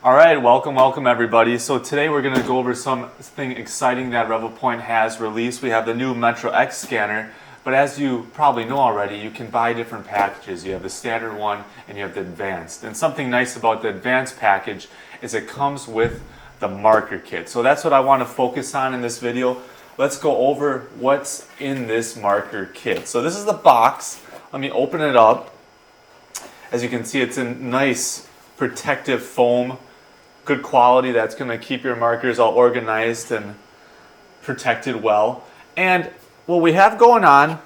All right, welcome everybody. So today we're going to go over something exciting that Revopoint has released. We have the new MetroX scanner, but as you probably know already, you can buy different packages. You have the standard one and you have the advanced. And something nice about the advanced package is it comes with the marker kit. So that's what I want to focus on in this video. Let's go over what's in this marker kit. So this is the box. Let me open it up. As you can see, it's in nice protective foam. Good quality that's going to keep your markers all organized and protected well. And what we have going on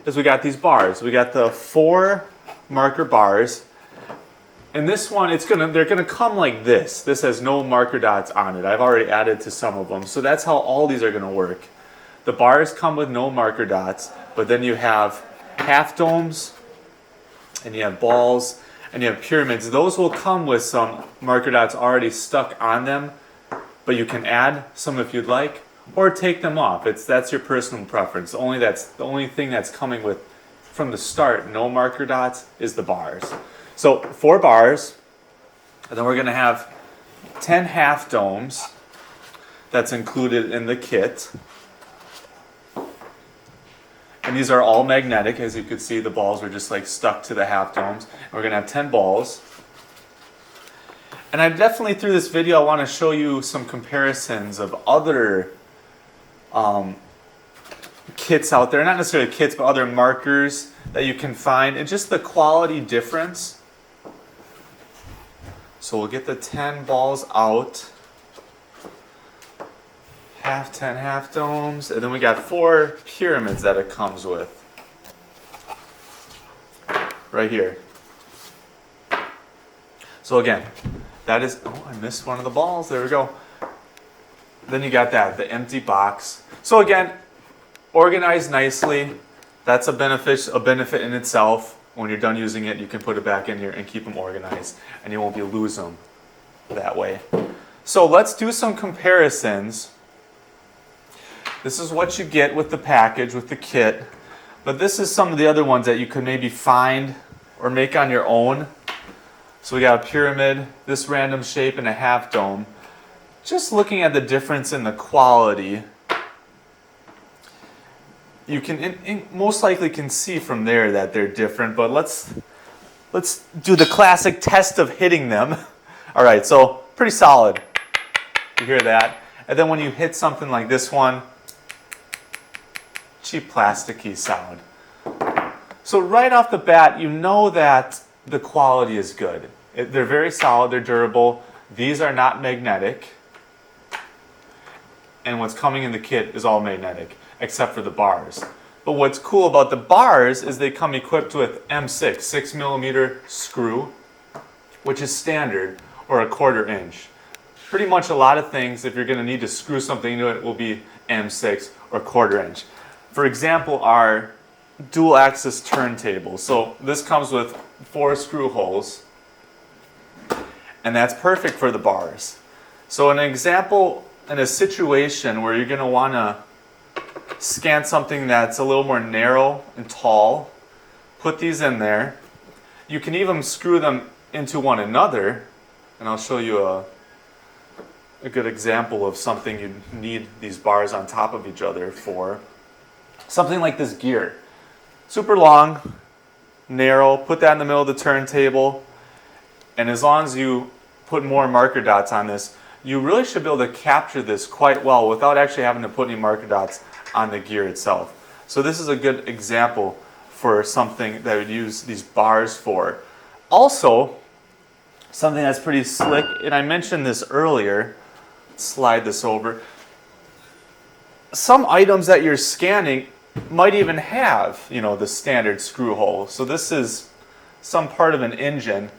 is we got these bars. We got the 4 marker bars. And this one, they're gonna come like this. This has no marker dots on it. I've already added to some of them. So that's how all these are gonna work. The bars come with no marker dots, but then you have half domes, and you have balls, and you have pyramids. Those will come with some marker dots already stuck on them, but you can add some if you'd like, or take them off. That's your personal preference. The only thing that's coming with from the start, no marker dots, is the bars. So 4 bars, and then we're gonna have 10 half domes that's included in the kit. And these are all magnetic. As you can see, the balls are just like stuck to the half domes. And we're gonna have 10 balls. And I definitely, through this video, I wanna show you some comparisons of other kits out there. Not necessarily kits, but other markers that you can find, and just the quality difference. So we'll get the 10 balls out. 10 half domes, and then we got 4 pyramids that it comes with. Right here. So again, that is, oh, I missed one of the balls, there we go. Then you got the empty box. So again, organized nicely. That's a benefit in itself. When you're done using it, you can put it back in here and keep them organized, and you won't be lose them that way. So let's do some comparisons. This is what you get with the package, with the kit. But this is some of the other ones that you could maybe find or make on your own. So we got a pyramid, this random shape, and a half dome. Just looking at the difference in the quality, you can most likely can see from there that they're different. But let's do the classic test of hitting them. All right, so pretty solid. You hear that? And then when you hit something like this one, cheap plasticky sound. So right off the bat, you know that the quality is good. They're very solid, they're durable. These are not magnetic. And what's coming in the kit is all magnetic, except for the bars. But what's cool about the bars is they come equipped with M6, 6mm screw, which is standard, or a 1/4 inch. Pretty much a lot of things, if you're gonna need to screw something into it, will be M6 or 1/4 inch. For example, our dual axis turntable. So this comes with 4 screw holes, and that's perfect for the bars. So an example, in a situation where you're going to want to scan something that's a little more narrow and tall, put these in there. You can even screw them into one another, and I'll show you a good example of something you need these bars on top of each other for. Something like this gear. Super long, narrow, put that in the middle of the turntable, and as long as you put more marker dots on this, you really should be able to capture this quite well without actually having to put any marker dots on the gear itself. So this is a good example for something that would use these bars for. Also, something that's pretty slick, and I mentioned this earlier, slide this over. Some items that you're scanning might even have, the standard screw hole. So this is some part of an engine.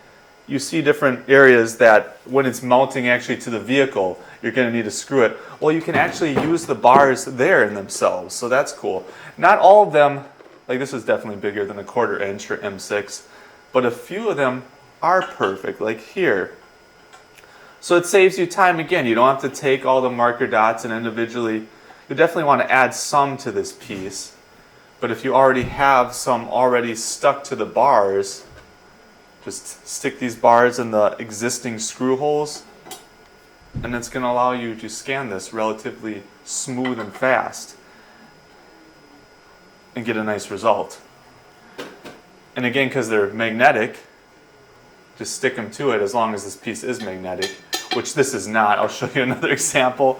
You see different areas that when it's mounting actually to the vehicle, you're going to need to screw it. Well, you can actually use the bars there in themselves, so that's cool. Not all of them, like this is definitely bigger than a 1/4 inch or M6, but a few of them are perfect, like here. So it saves you time again. You don't have to take all the marker dots and individually. You definitely want to add some to this piece, but if you already have some already stuck to the bars, just stick these bars in the existing screw holes and it's going to allow you to scan this relatively smooth and fast and get a nice result. And again, because they're magnetic, just stick them to it as long as this piece is magnetic, which this is not. I'll show you another example.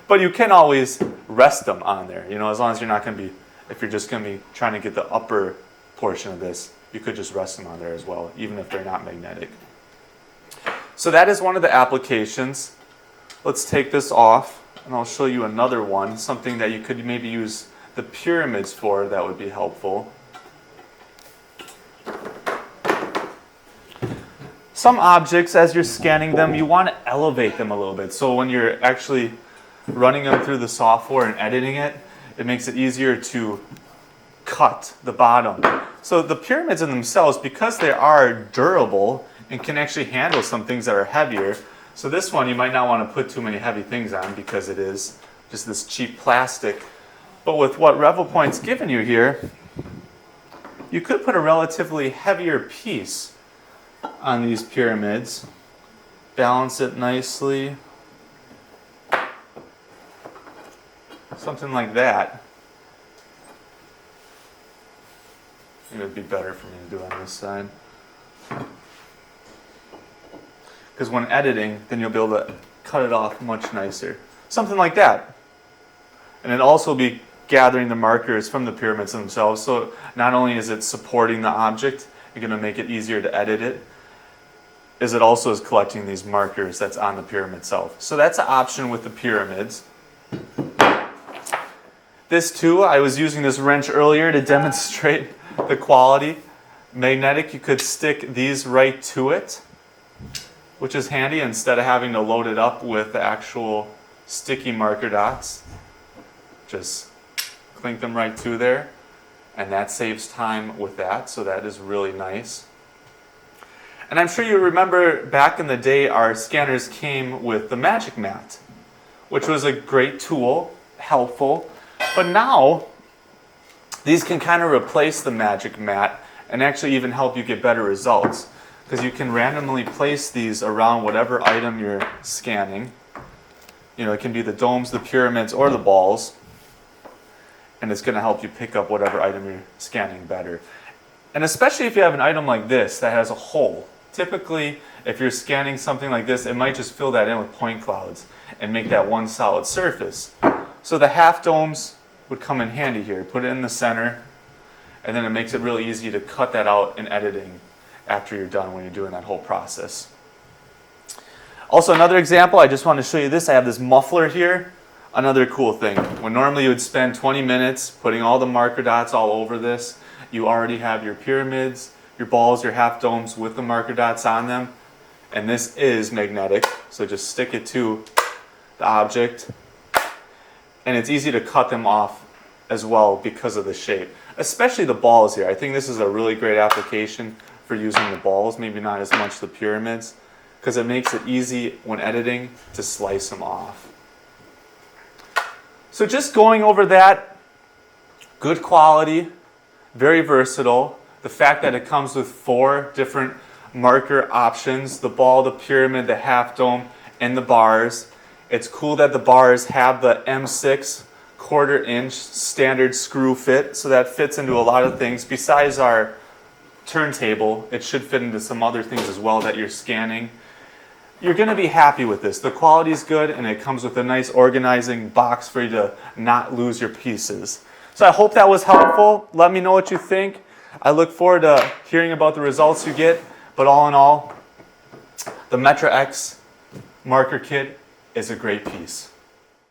But you can always rest them on there, you know, as long as you're not going to be, if you're just going to be trying to get the upper portion of this, you could just rest them on there as well, even if they're not magnetic. So that is one of the applications. Let's take this off, and I'll show you another one, something that you could maybe use the pyramids for that would be helpful. Some objects, as you're scanning them, you want to elevate them a little bit. So when you're actually running them through the software and editing it, it makes it easier to cut the bottom. So the pyramids in themselves, because they are durable and can actually handle some things that are heavier. So this one you might not want to put too many heavy things on because it is just this cheap plastic. But with what Revopoint's given you here, you could put a relatively heavier piece on these pyramids, balance it nicely, something like that. It would be better for me to do on this side. Because when editing, then you'll be able to cut it off much nicer. Something like that. And it'll also be gathering the markers from the pyramids themselves. So not only is it supporting the object, you're going to make it easier to edit it, is it also is collecting these markers that's on the pyramid itself. So that's an option with the pyramids. This too, I was using this wrench earlier to demonstrate the quality. Magnetic, you could stick these right to it, which is handy instead of having to load it up with the actual sticky marker dots. Just clink them right to there, and that saves time with that, so that is really nice. And I'm sure you remember back in the day our scanners came with the Magic Mat, which was a great tool, helpful, but now these can kind of replace the Magic Mat and actually even help you get better results, because you can randomly place these around whatever item you're scanning. You know, it can be the domes, the pyramids, or the balls, and it's going to help you pick up whatever item you're scanning better. And especially if you have an item like this that has a hole. Typically, if you're scanning something like this, it might just fill that in with point clouds and make that one solid surface. So the half domes would come in handy here. Put it in the center, and then it makes it really easy to cut that out in editing after you're done when you're doing that whole process. Also, another example, I just want to show you this. I have this muffler here. Another cool thing. When normally you would spend 20 minutes putting all the marker dots all over this, you already have your pyramids, your balls, your half domes with the marker dots on them. And this is magnetic, so just stick it to the object. And it's easy to cut them off as well because of the shape. Especially the balls here. I think this is a really great application for using the balls, maybe not as much the pyramids, because it makes it easy when editing to slice them off. So just going over that, good quality, very versatile. The fact that it comes with 4 different marker options, the ball, the pyramid, the half dome, and the bars. It's cool that the bars have the M6 1/4-inch standard screw fit, so that fits into a lot of things. Besides our turntable, it should fit into some other things as well that you're scanning. You're going to be happy with this. The quality is good, and it comes with a nice organizing box for you to not lose your pieces. So I hope that was helpful. Let me know what you think. I look forward to hearing about the results you get. But all in all, the MetroX marker kit is a great piece.